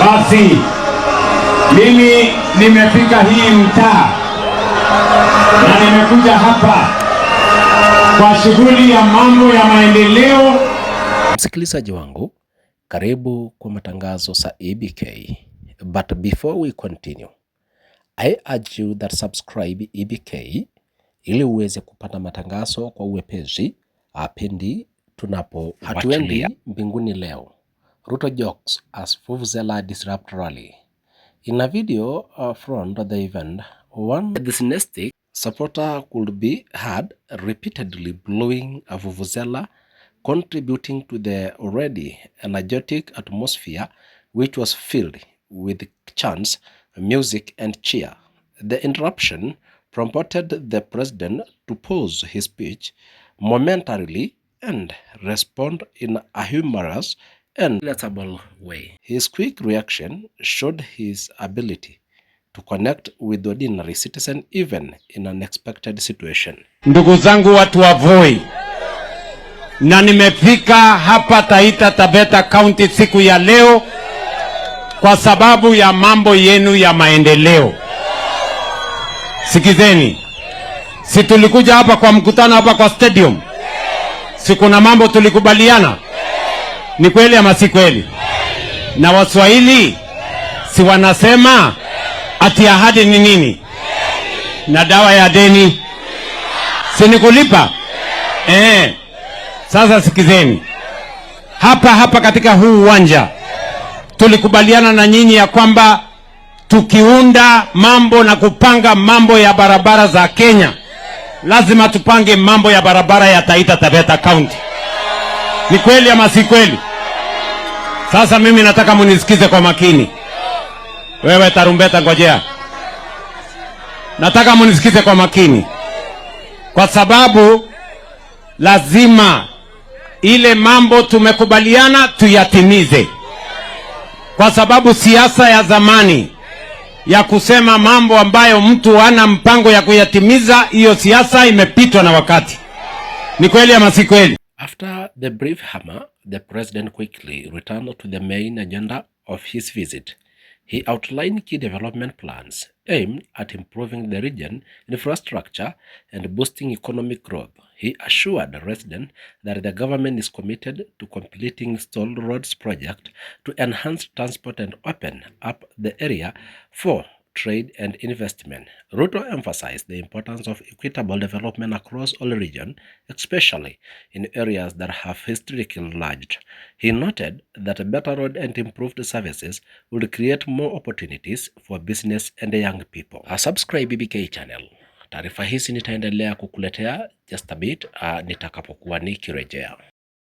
Basi mimi nimefika hii mtaa na nimekuja hapa kwa shughuli ya mambo ya maendeleo. Msikilizaji wangu, karibu kwa matangazo za EBK. But before we continue, I urge you that subscribe EBK ili uweze kupata matangazo kwa uwepesi pindi tunapo hatuendi mbinguni leo. Ruto jokes as Vuvuzela disrupt rally. In a video from the event, one enthusiastic supporter could be heard repeatedly blowing a vuvuzela, contributing to the already energetic atmosphere which was filled with chants, music and cheer. The interruption prompted the president to pause his speech momentarily and respond in a humorous and relatable way. His quick reaction showed his ability to connect with ordinary citizen even in an unexpected situation. Ndugu zangu watu wa Voi, na nimefika hapa Taita Taveta County siku ya leo kwa sababu ya mambo yenu ya maendeleo. Sikizeni, si tulikuja hapa kwa mkutano hapa kwa stadium? Si kuna mambo tulikubaliana? Ni kweli ama si kweli? Na Waswahili si wanasema ati ahadi ni nini? Na dawa ya deni si ni kulipa? Sasa sikizeni, hapa katika huu uwanja tulikubaliana na nyinyi ya kwamba tukiunda mambo na kupanga mambo ya barabara za Kenya, lazima tupange mambo ya barabara ya Taita Taveta County. Ni kweli ama si kweli? Sasa mimi nataka munisikize kwa makini. Wewe tarumbeta, ngojea. Nataka munisikize kwa makini, kwa sababu lazima ile mambo tumekubaliana tuyatimize, kwa sababu siasa ya zamani ya kusema mambo ambayo mtu hana mpango ya kuyatimiza, hiyo siasa imepitwa na wakati. Ni kweli ama si kweli? After the brief hammer, the president quickly returned to the main agenda of his visit. He outlined key development plans aimed at improving the region infrastructure and boosting economic growth. He assured the residents that the government is committed to completing stalled roads project to enhance transport and open up the area for trade and investment. Ruto emphasized the importance of equitable development across all regions, especially in areas that have historically lagged. He noted that a better road and improved services would create more opportunities for business and young people. Subscribe BBK channel. Taarifa hizi nitaendelea kukuletea just a bit nitakapokuwa nikirejea.